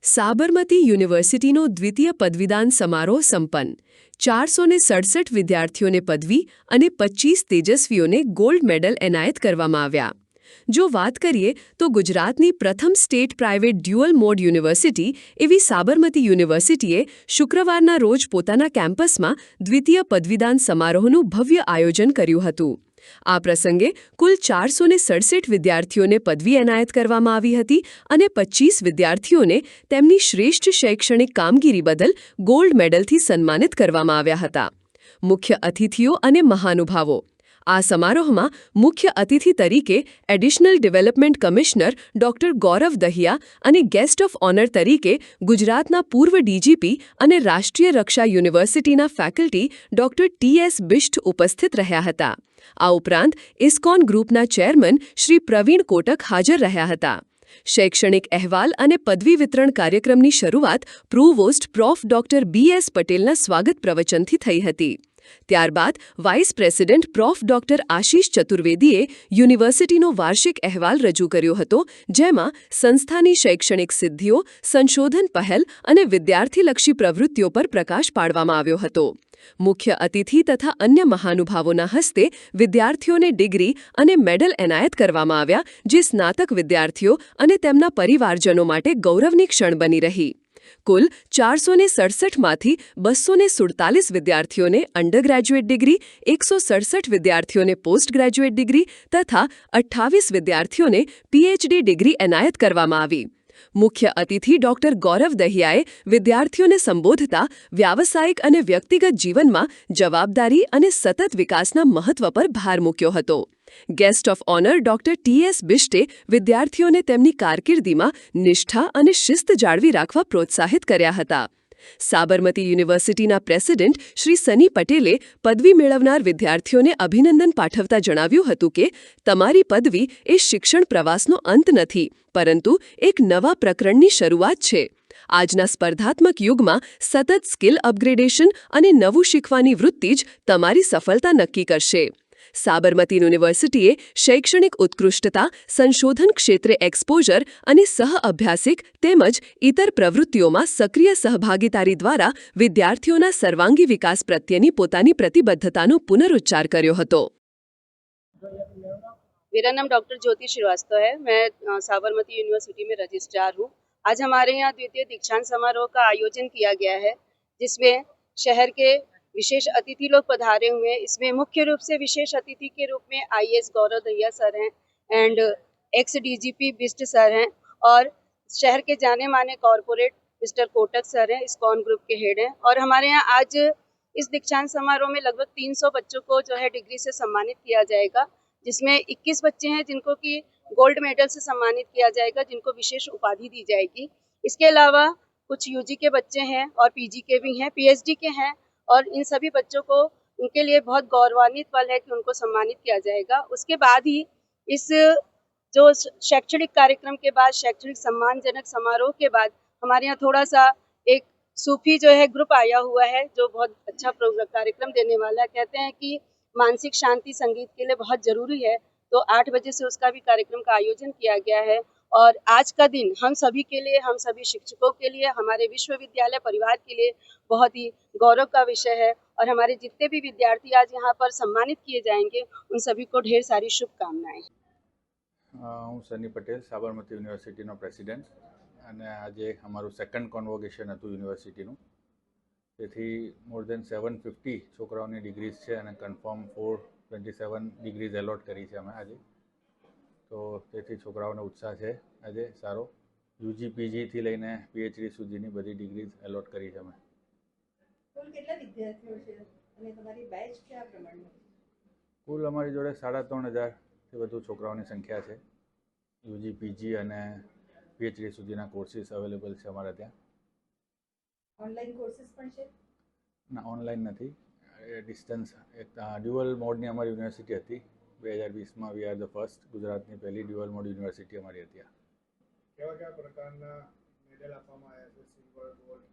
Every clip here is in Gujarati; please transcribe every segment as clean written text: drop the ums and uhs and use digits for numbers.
સાબરમતી યુનિવર્સિટીનો દ્વિતીય પદવીદાન સમારોહ સંપન્ન 467 વિદ્યાર્થીઓને પદવી અને 25 તેજસ્વીઓને ગોલ્ડ મેડલ એનાયત કરવામાં આવ્યા. જો વાત કરીએ તો ગુજરાતની પ્રથમ state private dual mode university એવી સાબરમતી યુનિવર્સિટીએ શુક્રવારના રોજ પોતાના કેમ્પસમાં દ્વિતીય પદવીદાન સમારોહનું ભવ્ય આયોજન કર્યું હતું. આ પ્રસંગે કુલ 467 વિદ્યાર્થીઓને પદવી એનાયત કરવામાં આવી હતી અને 25 વિદ્યાર્થીઓને તેમની શ્રેષ્ઠ શૈક્ષણિક કામગીરી બદલ ગોલ્ડ મેડલથી સન્માનિત કરવામાં આવ્યા હતા. મુખ્ય અતિથિઓ અને મહાનુભાવો. આ સમારોહમાં મુખ્ય અતિથિ તરીકે એડિશનલ ડેવલપમેન્ટ કમિશનર ડોક્ટર ગૌરવ દહિયા અને ગેસ્ટ ઓફ ઓનર તરીકે ગુજરાતના પૂર્વ ડીજીપી અને રાષ્ટ્રીય રક્ષા યુનિવર્સિટીના ફેકલ્ટી ડોક્ટર ટી.એસ. બિષ્ટ ઉપસ્થિત રહ્યા હતા. આ ઉપરાંત ઇસ્કોન ગ્રુપના ચેરમેન શ્રી પ્રવીણ કોટક હાજર રહ્યા હતા. શૈક્ષણિક અહેવાલ અને પદવી વિતરણ કાર્યક્રમની શરૂઆત પ્રોવોસ્ટ પ્રોફ. ડોક્ટર બી.એસ. પટેલના સ્વાગત પ્રવચનથી થઈ હતી. ત્યારબાદ વાઇસ પ્રેસિડેન્ટ પ્રોફ. ડોક્ટર આશીષ ચતુર્વેદીએ યુનિવર્સિટીનો વાર્ષિક અહેવાલ રજૂ કર્યો હતો, જેમાં સંસ્થાની શૈક્ષણિક સિદ્ધિઓ, સંશોધન પહેલ અને વિદ્યાર્થીલક્ષી પ્રવૃત્તિઓ પર પ્રકાશ પાડવામાં આવ્યો હતો. મુખ્ય અતિથિ તથા અન્ય મહાનુભાવોના હસ્તે વિદ્યાર્થીઓને ડિગ્રી અને મેડલ એનાયત કરવામાં આવ્યા, જે સ્નાતક વિદ્યાર્થીઓ અને તેમના પરિવારજનો માટે ગૌરવની ક્ષણ બની રહી. કુલ 467માંથી 247 વિદ્યાર્થીઓને અંડર ગ્રેજ્યુએટ ડિગ્રી, 167 વિદ્યાર્થીઓને પોસ્ટ ગ્રેજ્યુએટ ડિગ્રી તથા 28 વિદ્યાર્થીઓને પીએચડી ડિગ્રી એનાયત કરવામાં આવી. મુખ્ય અતિથિ ડોક્ટર ગૌરવ દહિયાએ વિદ્યાર્થીઓને સંબોધતા વ્યાવસાયિક અને વ્યક્તિગત જીવનમાં જવાબદારી અને સતત વિકાસના મહત્વ પર ભાર મૂક્યો હતો. Guest of honour doctor T S. બિષ્ટે વિદ્યાર્થીઓને તેમની કારકિર્દીમાં નિષ્ઠા અને શિસ્ત જાળવી રાખવા પ્રોત્સાહિત કર્યા હતા. સાબરમતી યુનિવર્સિટીના પ્રેસિડેન્ટ શ્રી સની પટેલે પદવી મેળવનાર વિદ્યાર્થીઓને અભિનંદન પાઠવતા જણાવ્યું હતું કે તમારી પદવી એ શિક્ષણ પ્રવાસનો અંત નથી, પરંતુ એક નવા પ્રકરણની શરૂઆત છે. આજના સ્પર્ધાત્મક યુગમાં સતત સ્કિલ અપગ્રેડેશન અને નવું શીખવાની વૃત્તિ જ તમારી સફળતા નક્કી કરશે. સાબરમતી યુનિવર્સિટીએ શૈક્ષણિક ઉત્કૃષ્ટતા, સંશોધન ક્ષેત્રે એક્સપોઝર અને સહ-અભ્યાસિક તેમજ ઇતર પ્રવૃત્તિઓમાં સક્રિય સહભાગીદારી દ્વારા વિદ્યાર્થીઓના સર્વાંગી વિકાસ પ્રત્યેની પોતાની પ્રતિબદ્ધતાનો પુનરુચ્ચાર કર્યો હતો. मेरा नाम डॉक्टर ज्योति श्रीवास्तव है। मैं साबरमती यूनिवर्सिटी में रजिस्ट्रार हूँ। आज हमारे यहाँ द्वितीय दीक्षांत समारोह का आयोजन किया गया है, जिसमें शहर के विशेष अतिथि लोग पधारे हुए हैं। इसमें मुख्य रूप से विशेष अतिथि के रूप में आईएएस गौरव दहिया सर हैं and x DGP Bisht sir हैं और शहर के जाने माने कॉरपोरेट मिस्टर कोटक सर हैं, इस्कॉन ग्रुप के हेड हैं। और हमारे यहाँ आज इस दीक्षांत समारोह में लगभग 300 बच्चों को जो है डिग्री से सम्मानित किया जाएगा, जिसमें 21 बच्चे हैं जिनको कि गोल्ड मेडल से सम्मानित किया जाएगा, जिनको विशेष उपाधि दी जाएगी। इसके अलावा कुछ यूजी के बच्चे हैं और पीजी के भी हैं, पीएचडी के हैं, और इन सभी बच्चों को उनके लिए बहुत गौरवान्वित पल है कि उनको सम्मानित किया जाएगा। उसके बाद ही इस जो शैक्षणिक कार्यक्रम के बाद, शैक्षणिक सम्मानजनक समारोह के बाद हमारे यहाँ थोड़ा सा एक सूफी जो है ग्रुप आया हुआ है, जो बहुत अच्छा कार्यक्रम देने वाला है। कहते हैं कि मानसिक शांति संगीत के लिए बहुत ज़रूरी है, तो 8 बजे से उसका भी कार्यक्रम का आयोजन किया गया है। और आज का दिन हम सभी के लिए, हम सभी शिक्षकों के लिए, हमारे विश्वविद्यालय परिवार के लिए बहुत ही गौरव का विषय है। और हमारे जितने भी विद्यार्थी आज यहाँ पर सम्मानित किए जाएंगे, उन सभी को ढेर सारी शुभकामनाएं। હું સની પટેલ, સાબરમતી યુનિવર્સિટીનો પ્રેસિડેન્ટ, અને આજે અમારું સેકન્ડ કોન્વોકેશન હતું યુનિવર્સિટીનું. તેથી મોર દેન 750 છોકરાઓની ડિગ્રીઝ છે અને કન્ફર્મ 427 ડિગ્રીઝ એલોટ કરી છે અમે આજે. તો તેથી છોકરાઓને ઉત્સાહ છે આજે સારો. યુજી પીજીથી લઈને પીએચડી સુધીની બધી ડિગ્રીઝ એલોટ કરી છે અમે. કુલ કેટલા વિદ્યાર્થીઓ છે અને તમારી બેચ કયા પ્રમાણની? કુલ અમારી જોડે 3500થી વધુ છોકરાઓની સંખ્યા છે. યુજી પીજી અને પીએચડી સુધીના કોર્સીસ અવેલેબલ છે અમારા ત્યાં. ઓનલાઈન કોર્સીસ પણ છે? ના, ઓનલાઈન નથી, ડિસ્ટન્સ. એક ડ્યુઅલ મોડની અમારી યુનિવર્સિટી હતી 2020માં. વી આર ધ ફર્સ્ટ, ગુજરાતની પહેલી ડ્યુઅલ મોડ યુનિવર્સિટી અમારી હતી. કેવા પ્રકારના મેડલ આપવામાં આવ્યા છે? Silver, gold?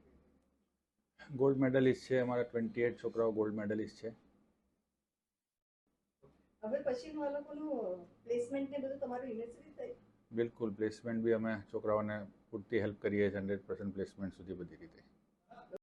ગોલ્ડ મેડલિસ્ટ છે અમારા 28 છોકરાઓ ગોલ્ડ મેડલિસ્ટ છે. હવે પછીનું આ લોકોનું પ્લેસમેન્ટ ને બધું તમારું યુનિવર્સિટી થઈ? બિલકુલ, પ્લેસમેન્ટ બી અમે છોકરાઓને પૂરતી હેલ્પ કરીએ 100% પ્લેસમેન્ટ સુધી બધી રીતે.